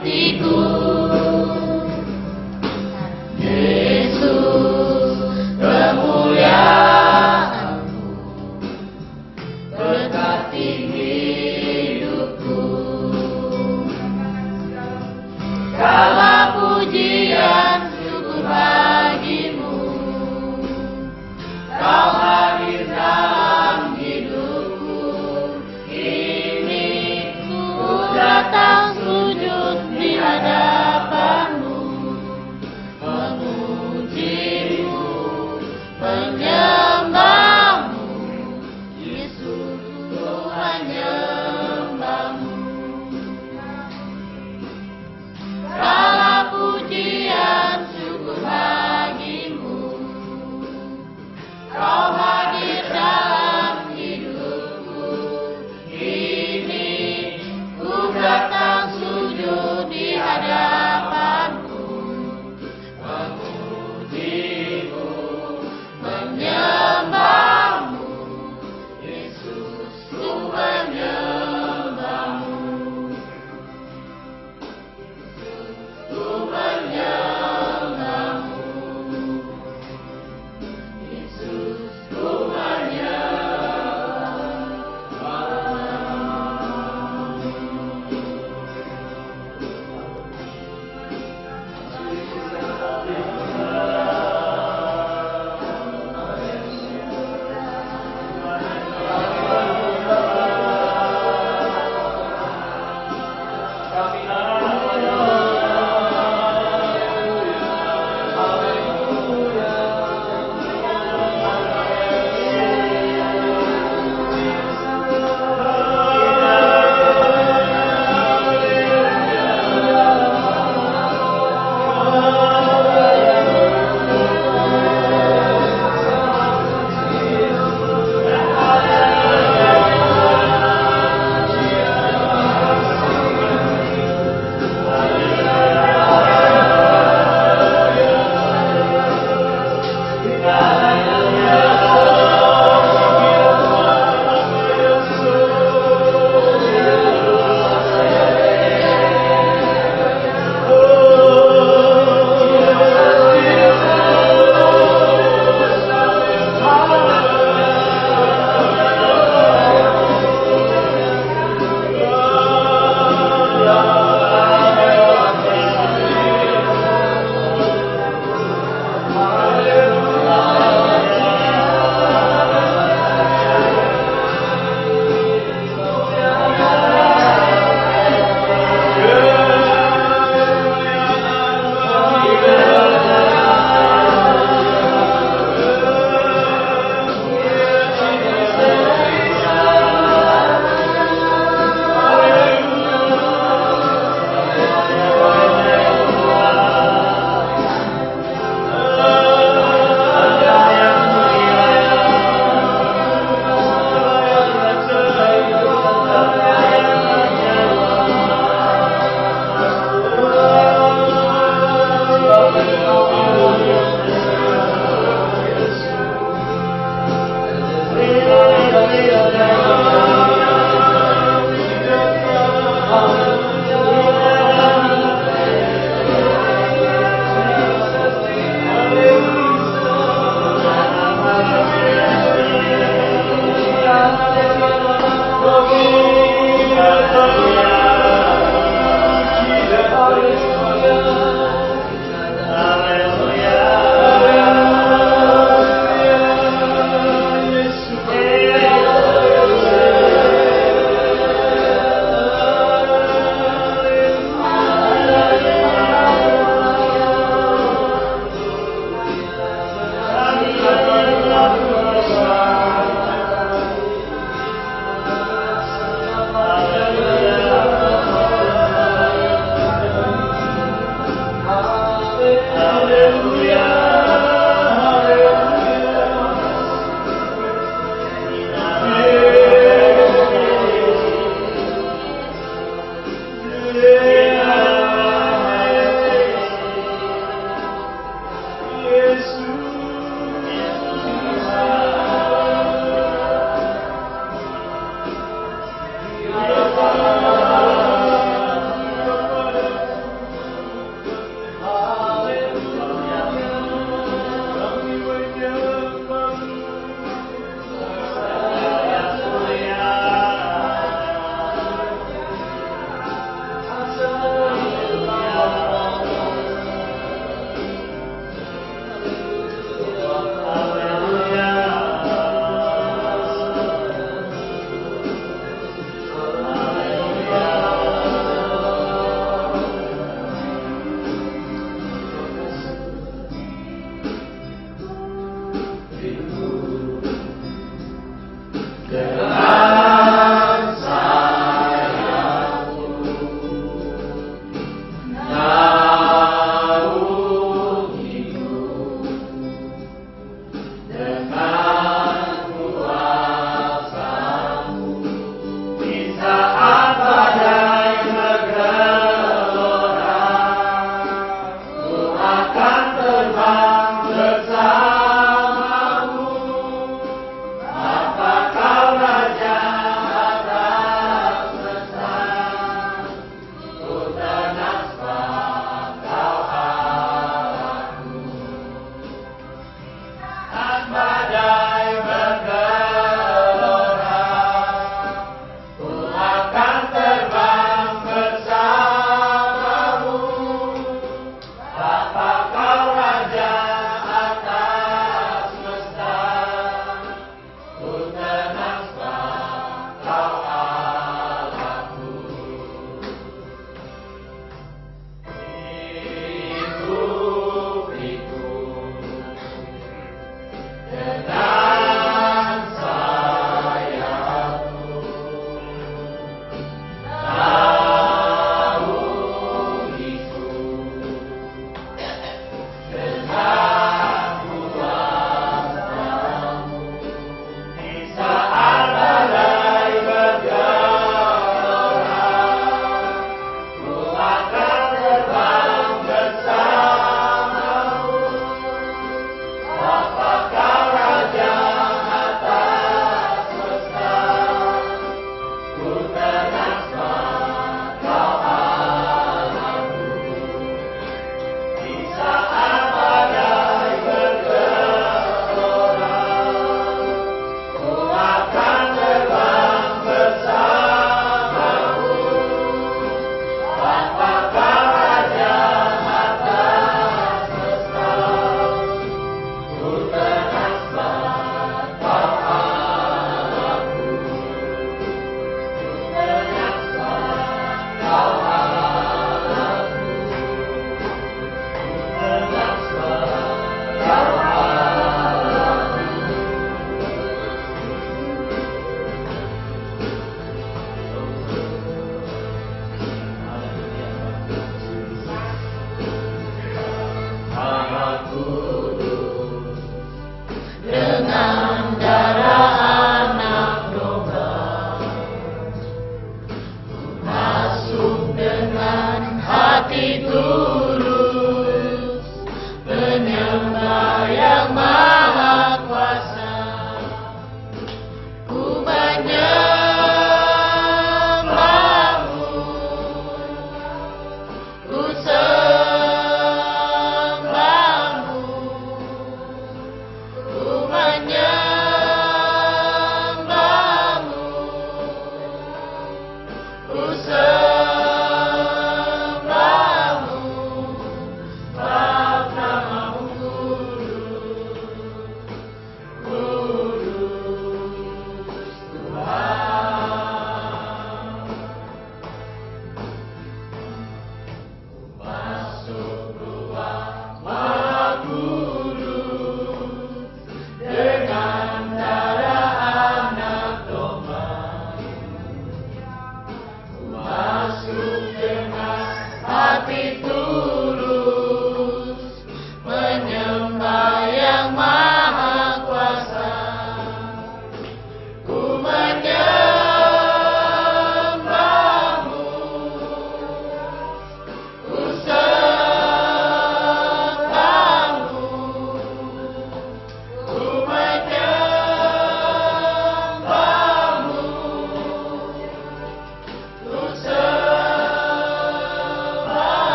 hatiku. Yesus, kemuliaan-Mu berkati hidupku. Segala pujian syukur bagimu, Kau hadir dalam hidupku. Kini ku datang sujud di hadapan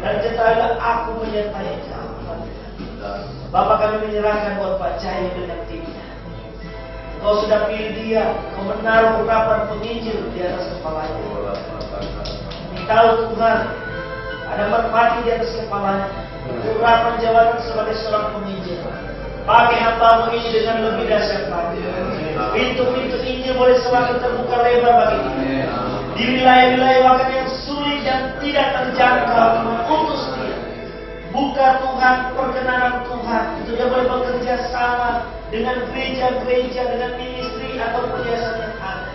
Dan ketahuilah aku menyertai kamu. Bapak, kami menyerahkan buat Pak Cahyo dengan timnya. Kau sudah pilih dia, kau menaruh urapan penginjil di atas kepalanya. Kami tahu Tuhan, ada merpati di atas kepalanya. Urapan jabatan sebagai seorang penginjil. Pakai hamba-Mu ini dengan lebih dahsyat lagi. Pintu-pintu Injil boleh semakin terbuka lebar bagi dia. Di wilayah-wilayah bahkan yang sulit dan tidak terjangkau, utus dia. Buka Tuhan, perkenanan Tuhan. Itu dia boleh bekerja sama dengan gereja-gereja, dengan ministry atau yayasan yang ada.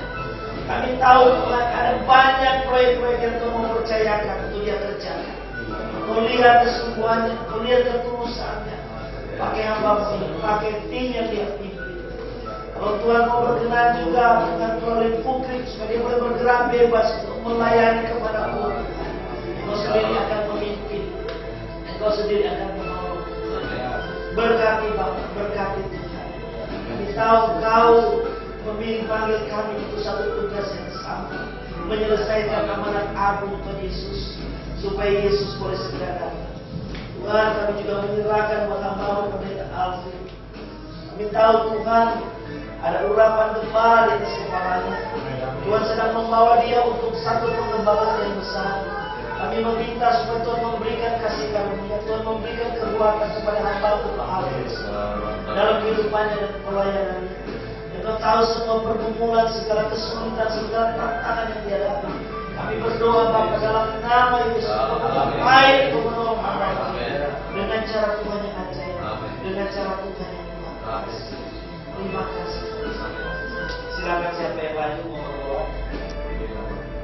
Kami tahu Tuhan ada banyak proyek-proyek yang Kau mau percayakan untuk dia kerjakan. Kau lihat kesungguhannya, Kau lihat ketulusannya. Pakai hamba-Mu ini, pakai tim yang dia pimpin. Kalau Tuhan mau berkenan juga dengan melalui Pukrik, supaya dia boleh bergerak bebas untuk melayani kepada Tuhan. Kau sendiri akan memimpin, dan Kau sendiri akan menolong. Berkati Bapak, berkati Tuhan. Kami tahu Kau memilih panggil kami untuk satu tugas yang sama, menyelesaikan amanat agung untuk Yesus, supaya Yesus boleh segera datang. Tuhan, kami juga menyerahkan buat hamba-Mu Pendeta Alvin. Kami tahu Tuhan, ada urapan gembala di atas kepalanya. Tuhan sedang membawa dia untuk satu pengembangan yang besar. Kami meminta supaya Tuhan memberikan kasih karunia, Tuhan memberikan kekuatan kepada hamba-Mu Pak Alvin dalam kehidupannya dan pelayanannya. Dan Kau tahu semua pergumulan, segala kesulitan, segala tantangan yang dia dapat. Kami berdoa Bapa dalam nama Yesus, baik Kau menolong hamba-Mu dengan cara Tuhan yang ajaib, dengan cara Tuhan yang luar biasa. Terima kasih. Silakan siapa yang maju mau berdoa.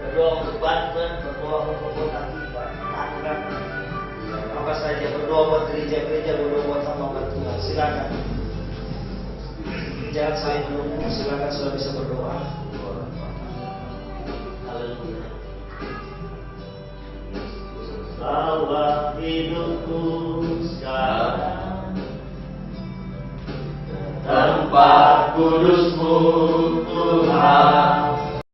Berdoa untuk Banten, berdoa untuk Kota Tiba, Tangerang. Apa saja, berdoa buat gereja-gereja, berdoa buat hamba Tuhan. Silakan. Jangan saya menunggu, silakan sudah bisa berdoa. Haleluya. Bawa hidupku sekarang tempat kudus-Mu Tuhan.